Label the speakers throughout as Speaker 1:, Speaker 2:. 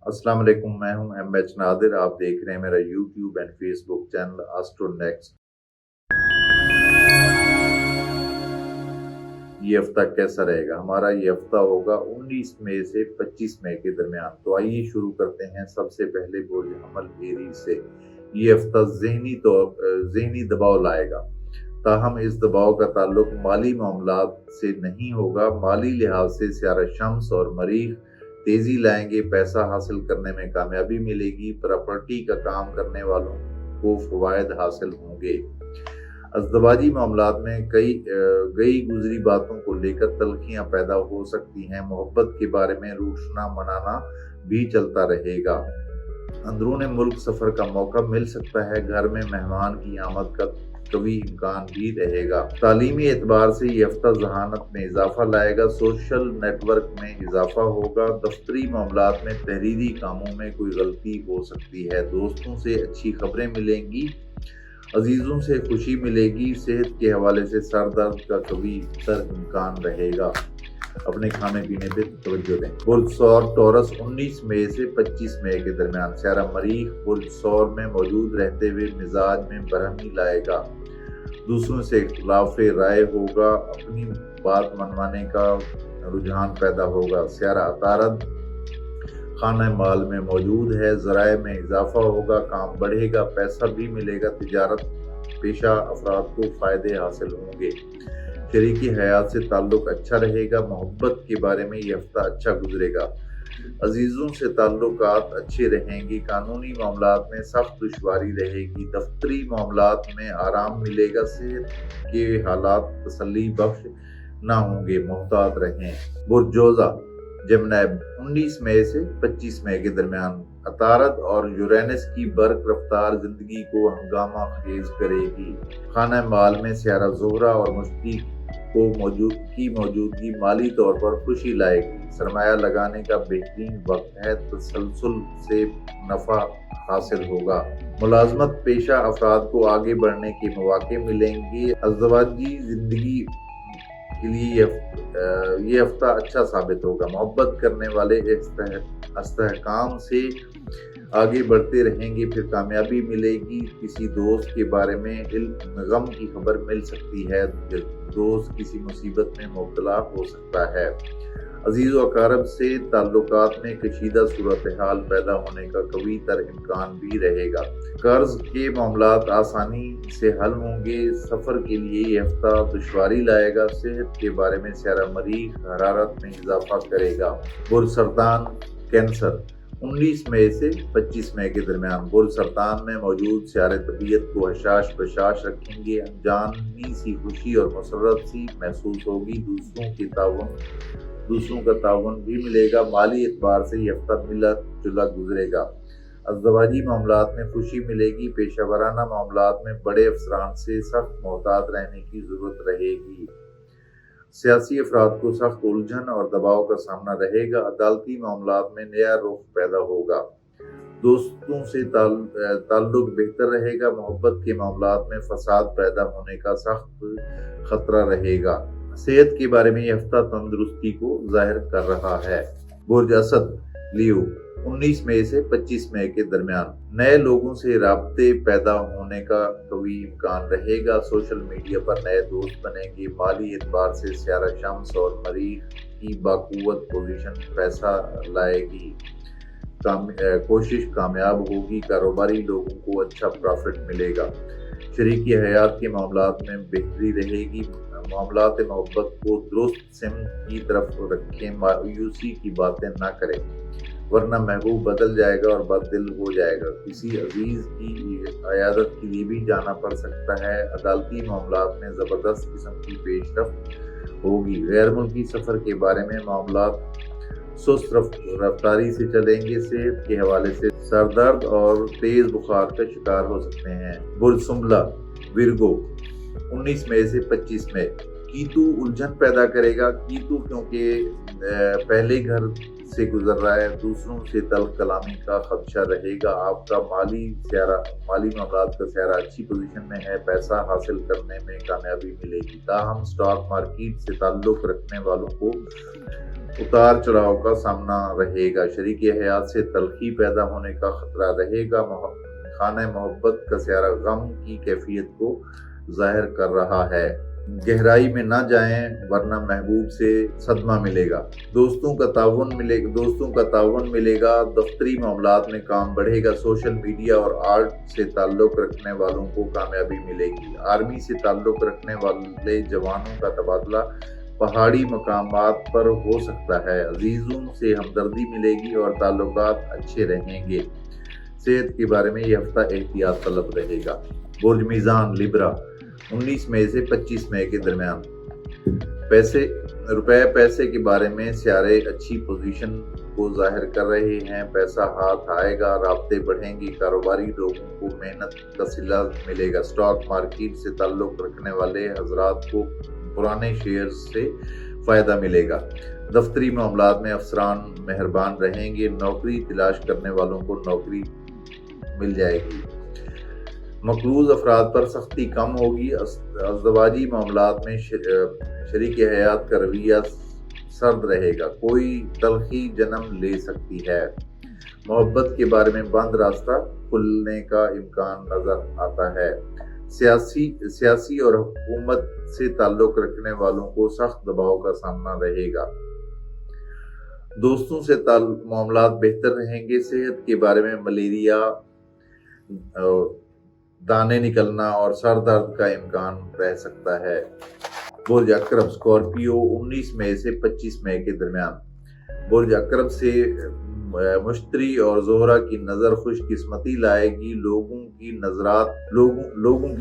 Speaker 1: अस्सलाम वालेकुम, मैं हूं एम.एच. नादिर। आप देख रहे हैं मेरा यूट्यूब एंड फेसबुक चैनल एस्ट्रोनेक्स्ट। ये हफ्ता कैसा रहेगा? हमारा ये हफ्ता होगा 19 मई से 25 मई के दरमियान। तो आइए शुरू करते हैं सबसे पहले बुर्ज हमल एरीज से। ये हफ्ता ज़हनी दबाव लाएगा, ताहम इस दबाव का ताल्लुक माली मामलात से नहीं होगा। माली लिहाज से सियारा शम्स और मरीख तेजी लाएंगे, पैसा हासिल करने में कामयाबी मिलेगी, प्रॉपर्टी का काम करने वालों को फवायद हासिल होंगे। अज़दवाजी मामलात में गई गुजरी बातों को लेकर तल्खियां पैदा हो सकती हैं। मोहब्बत के बारे में रूठना मनाना भी चलता रहेगा। अंदरून मुल्क सफर का मौका मिल सकता है। घर में मेहमान की आमद का कभी इम्कान भी रहेगा। तालीमी एतबार से ये हफ्ता जहानत में इजाफा लाएगा, सोशल नेटवर्क में इजाफा होगा। दफ्तरी मामलात में तहरीरी कामों में कोई गलती हो सकती है। दोस्तों से अच्छी खबरें मिलेंगी, अजीजों से खुशी मिलेगी। सेहत के हवाले से सर दर्द का कभी इम्कान रहेगा। अपने खाने पीने पे तवज्जो दें। बुर्ज सौर टॉरस 19 मई से 25 मई के दरमियान सियारा मरीख बुर्ज सौर में मौजूद रहते हुए मिजाज में बरहमी लाएगा। दूसरों से इख्तिलाफ राय होगा, अपनी बात मनवाने का रुझान पैदा होगा। सियारा अतारद खाना माल में मौजूद है, ज़राए में इजाफा होगा, काम बढ़ेगा, पैसा भी मिलेगा। तिजारत पेशा अफराद को फ़ायदे हासिल होंगे। शरीकी हयात से ताल्लुक अच्छा रहेगा। मोहब्बत के बारे में यह हफ्ता अच्छा गुजरेगा। अजीज़ों से ताल्लुकात अच्छे रहेंगे। कानूनी मामलात में सख्त दुश्वारी रहेगी। दफ्तरी मामलात में आराम मिलेगा। सेहत के हालात तसल्ली बख्श ना होंगे, मोहतात रहें। बुर्जोजा जमना 19 मई से 25 मई के दरमियान अतारद और यूरेनस की बर्क रफ्तार जिंदगी को हंगामा खेज करेगी। खाना माल में सियारा ज़ोहरा और मुश्ती को मौजूदगी माली तौर पर खुशी लाएगी। सरमाया लगाने का बेहतरीन वक्त है, तसलसल से नफा हासिल होगा। मुलाजमत पेशा अफराद को आगे बढ़ने के मौके मिलेंगे। अज़दवाजी जिंदगी के लिए ये हफ्ता अच्छा साबित होगा। मोहब्बत करने वाले इस्तेहकाम से आगे बढ़ते रहेंगे, फिर कामयाबी मिलेगी। किसी दोस्त के बारे में गम की खबर मिल सकती है। दोस्त किसी मुसीबत में मुब्तला हो सकता है। अजीज़ व अकारब से ताल्लुकात में कशीदा सूरत हाल पैदा होने का कभी तर इम्कान भी रहेगा। कर्ज के मामलात आसानी से हल होंगे। सफ़र के लिए ये हफ्ता दुश्वारी लाएगा। सेहत के बारे में सियारा मरीख हरारत में इजाफा करेगा। बुर्ज सरतान कैंसर 19 मई से 25 मई के दरमियान बुर्ज सरतान में मौजूद सियारे तबीयत को हशाश बशाश रखेंगे। अनजानी सी खुशी और मसरत सी महसूस होगी। दूसरों का ताउन भी मिलेगा। माली एतबार से ये हफ्ता मिला जुला गुजरेगा। अज़दवाजी मामलात में खुशी मिलेगी। पेशा वराना मामलात में बड़े अफसरान से सख्त मोहतात रहने की जरूरत रहेगी। सियासी अफराद को सख्त उलझन और दबाव का सामना रहेगा। अदालती मामलात में नया रुख पैदा होगा। दोस्तों से ताल्लुक बेहतर रहेगा। मोहब्बत के मामलात में फसाद पैदा होने का सख्त खतरा रहेगा। सेहत के बारे में यह हफ्ता तंदुरुस्ती को जाहिर कर रहा है। बुर्ज असद लियो 19 मई से 25 मई के दरमियान नए लोगों से राब्ते पैदा होने का कभी इम्कान रहेगा। सोशल मीडिया पर नए दोस्त बनेंगे। माली एतबार से सियारा शम्स और मरीख की बाकुवत पोजीशन पैसा लाएगी। कोशिश कामयाब होगी। कारोबारी लोगों को अच्छा प्रॉफिट मिलेगा। शरीकी हयात के मामलात में बेहतरी रहेगी। मामलात मोहब्बत को दुरुस्त सिमत की तरफ रखें। मायूसी की बातें ना करें, वरना महबूब बदल जाएगा और बददिल हो जाएगा। किसी अजीज की अयादत के लिए भी जाना पड़ सकता है। अदालती मामलात में ज़बरदस्त किस्म की पेशरफ होगी। गैर मुल्की सफ़र के बारे में मामलात सुस्त रफ्तारी से चलेंगे। सेहत के हवाले से सरदर्द और तेज बुखार का शिकार हो सकते हैं। बुर्ज सुम्बला विरगो 19 मई से 25 मई कीतु उलझन पैदा करेगा। कीतु क्योंकि पहले घर से गुजर रहा है, दूसरों से तल्ख कलामी का खदशा रहेगा। आपका माली मामलात का सियारा अच्छी पोजीशन में है। पैसा हासिल करने में कामयाबी मिलेगी। ताहम स्टॉक मार्केट से ताल्लुक रखने वालों को उतार चढ़ाव का सामना रहेगा। शरीक हयात से तलखी पैदा होने का खतरा रहेगा। खाना मोहब्बत का सियारा गम की कैफियत को जाहिर कर रहा है। गहराई में ना जाएं वरना महबूब से सदमा मिलेगा। दोस्तों का ताउन मिलेगा। दफ्तरी मामलात में काम बढ़ेगा। सोशल मीडिया और आर्ट से ताल्लुक रखने वालों को कामयाबी मिलेगी। आर्मी से ताल्लुक रखने वाले जवानों का तबादला पहाड़ी मकामात पर हो सकता है। अजीजों से हमदर्दी मिलेगी और ताल्लुकात अच्छे रहेंगे। सेहत के बारे में यह हफ्ता एहतियात तलब रहेगा। बुर्ज मीज़ान लिब्रा 19 मई से 25 मई के दरमियान पैसे के बारे में सियारे अच्छी पोजीशन को जाहिर कर रहे हैं। पैसा हाथ आएगा, राब्ते बढ़ेंगे। कारोबारी लोगों को मेहनत का सिला मिलेगा। स्टॉक मार्केट से ताल्लुक रखने वाले हजरात को पुराने शेयर से फायदा मिलेगा। दफ्तरी मामलात में अफसरान मेहरबान रहेंगे। नौकरी तलाश करने वालों को नौकरी मिल जाएगी। मकरूज अफराद पर सख्ती कम होगी। अज़दवाजी मामलात में शरीक हयात का रवैया सर्द रहेगा। कोई तलखी जन्म ले सकती है। मोहब्बत के बारे में बंद रास्ता खुलने का इम्कान नजर आता है। सियासी और हुकूमत से ताल्लुक रखने वालों को सख्त दबाव का सामना रहेगा। दोस्तों से मामलात बेहतर रहेंगे। सेहत के बारे में मलेरिया, दाने निकलना और सर दर्द का इम्कान रह सकता है। बुर्ज अकरब स्कॉर्पियो 19 मई से 25 मई के दरमियान बुर्ज अकरब से मुश्तरी और जोहरा की नजर खुशकिस्मती लाएगी। लोगों की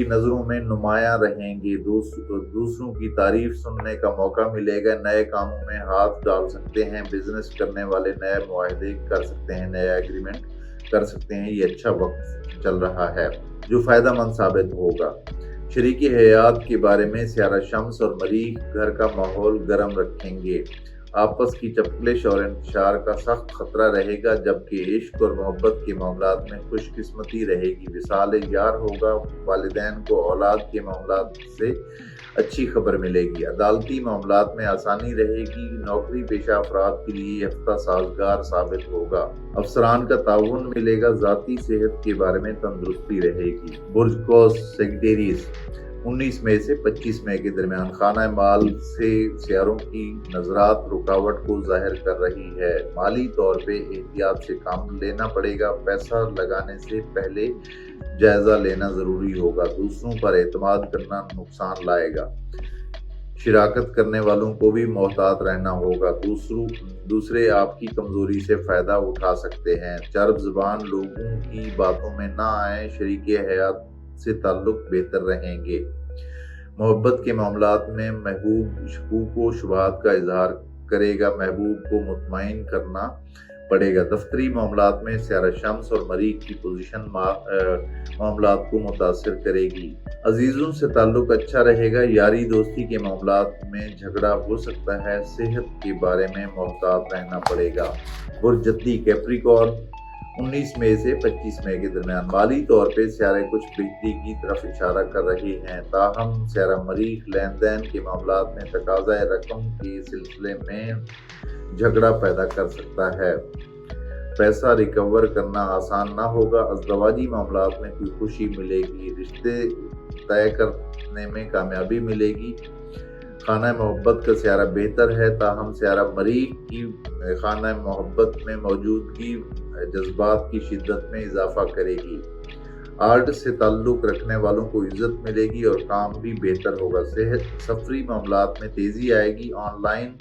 Speaker 1: नजरों में नुमायां रहेंगे। दूसरों की तारीफ सुनने का मौका मिलेगा। नए कामों में हाथ डाल सकते हैं। बिजनेस करने वाले नए मुआहदे कर सकते हैं, नया एग्रीमेंट कर सकते हैं। ये अच्छा वक्त चल रहा है जो फायदेमंद साबित होगा। शरीकी हयात के बारे में सियारा शम्स और मरीख घर का माहौल गर्म रखेंगे। आपस की चपलिश और इंतशार का सख्त खतरा रहेगा, जबकि इश्क और मोहब्बत के मामलात में खुशकिस्मती रहेगी। विसाल यार होगा। वालिदैन को औलाद के मामलात से अच्छी खबर मिलेगी। अदालती मामलात में आसानी रहेगी। नौकरी पेशा अफराद के लिए हफ्ता साजगार साबित होगा। अफसरान का ताउन मिलेगा। ज़ाती सेहत के बारे में तंदुरुस्ती रहेगी। बुर्ज कौस सेक्रेटेरियस 19 मई से 25 मई के दरमियान खाना माल से सियारों की नजरात रुकावट को जाहिर कर रही है। माली तौर पे एहतियात से काम लेना पड़ेगा। पैसा लगाने से पहले जायजा लेना जरूरी होगा। दूसरों पर एतमाद करना नुकसान लाएगा। शिराकत करने वालों को भी मोहतात रहना होगा। दूसरे आपकी कमजोरी से फायदा उठा सकते हैं। चर्ब जुबान लोगों की बातों में ना आए। शरीके हयात से ताल्लुक बेहतर रहेंगे। मोहब्बत के मामलात में महबूब शकूक व शुबहात का इजहार करेगा। महबूब को मुतमईन करना पड़ेगा। दफ्तरी मामलात में सियारा शम्स और मरीख की पोजीशन मामलात को मुतासिर करेगी। अजीजों से ताल्लुक अच्छा रहेगा। यारी दोस्ती के मामलात में झगड़ा हो सकता है। सेहत के बारे में मोहतात रहना पड़ेगा। बुर्ज जद्दी कैप्रिकॉर्न 19 मई से 25 मई के दरमियान माली तौर पे सियारे कुछ बेहतरी की तरफ इशारा कर रहे हैं। ताहम सियारा मरीख लेन देन के मामलात में तकाज़ा रकम के सिलसिले में झगड़ा पैदा कर सकता है। पैसा रिकवर करना आसान ना होगा। अज़दवाजी मामलात में कोई खुशी मिलेगी। रिश्ते तय करने में कामयाबी मिलेगी। खाना मोहब्बत का सियारा बेहतर है। ताहम सियारा मरीख की खाना मोहब्बत में मौजूदगी जज्बात की शिद्दत में इजाफा करेगी। आर्ट से ताल्लुक रखने वालों को इज्जत मिलेगी और काम भी बेहतर होगा। सफरी मामलात में तेजी आएगी। ऑनलाइन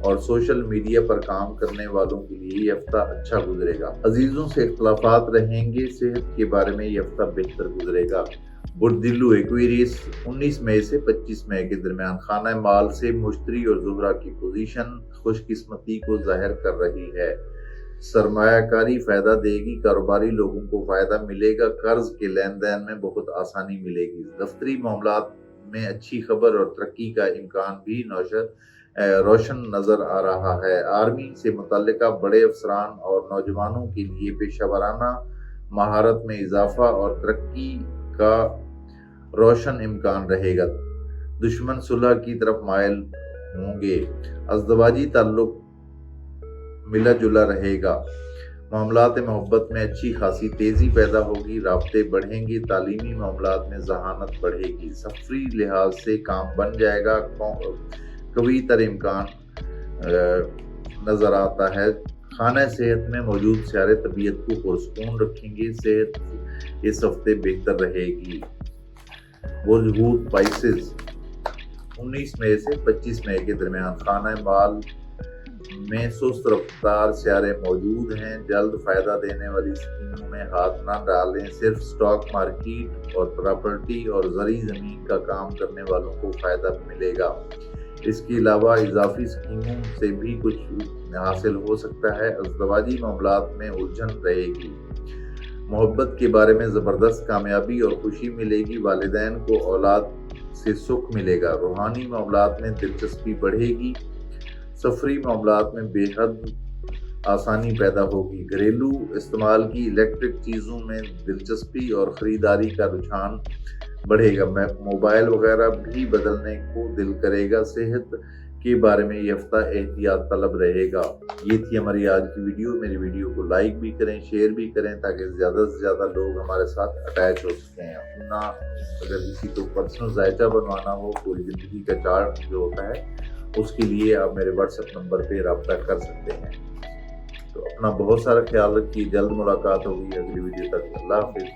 Speaker 1: और सोशल मीडिया पर काम करने वालों के लिए ये हफ्ता अच्छा गुजरेगा। अजीजों से इख्तलाफात रहेंगे। सेहत के बारे में ये हफ्ता बेहतर गुजरेगा। बुर्दिल्लू एक्वेरियस 19 मई से 25 मई के दरमियान खाना माल से मुश्तरी और ज़ुहरा की पोजीशन खुशकिस्मती को जाहिर कर रही है। सरमायाकारी फायदा देगी। कारोबारी लोगों को फायदा मिलेगा। कर्ज के लेन देन में बहुत आसानी मिलेगी। दफ्तरी मामलात में अच्छी खबर और तरक्की का इम्कान भी रोशन नजर आ रहा है। आर्मी से मुतल्लिका बड़े अफसरान और नौजवानों के लिए पेशेवराना महारत में इजाफा और तरक्की का रोशन इम्कान रहेगा। दुश्मन सुलह की तरफ मायल होंगे। अज़दवाजी ताल्लुक मिला जुला रहेगा। मामलात मोहब्बत में अच्छी खासी तेज़ी पैदा होगी, राब्ते बढ़ेंगे, तालीमी मामलात में ज़हानत बढ़ेगी, सफरी लिहाज से काम बन जाएगा, कवी तर इम्कान नज़र आता है। खाना सेहत में मौजूद सारे तबीयत को पुरसकून रखेंगे, सेहत इस हफ्ते बेहतर रहेगी। बुर्ज हूत पाइसेस 19 मई से 25 मई के दरमियान खाना माल में सुस्त रफ्तार सियारे मौजूद हैं। जल्द फायदा देने वाली स्कीमों में हाथ ना डालें। सिर्फ स्टॉक मार्केट और प्रॉपर्टी और ज़री ज़मीन का काम करने वालों को फायदा मिलेगा। इसके अलावा इजाफी स्कीमों से भी कुछ हासिल हो सकता है। अज़दवाजी मामलात में उलझन रहेगी। मोहब्बत के बारे में ज़बरदस्त कामयाबी और खुशी मिलेगी। वालिदैन को औलाद से सुख मिलेगा। रूहानी मामलात में दिलचस्पी बढ़ेगी। सफरी मामलात में बेहद आसानी पैदा होगी। घरेलू इस्तेमाल की इलेक्ट्रिक चीज़ों में दिलचस्पी और ख़रीदारी का रुझान बढ़ेगा। मोबाइल वगैरह भी बदलने को दिल करेगा। सेहत के बारे में ये हफ्ता एहतियात तलब रहेगा। ये थी हमारी आज की वीडियो। मेरी वीडियो को लाइक भी करें, शेयर भी करें, ताकि ज़्यादा से ज़्यादा लोग हमारे साथ अटैच हो सकें। अपना अगर किसी को पर्सनल जायचा बनवाना हो, पूरी ज़िंदगी का चार्ट जो होता है, उसके लिए आप मेरे व्हाट्सएप नंबर पे रब्ता कर सकते हैं। तो अपना बहुत सारा ख्याल रखिए। जल्द मुलाकात होगी अगली वीडियो तक। अल्लाह हाफिज़।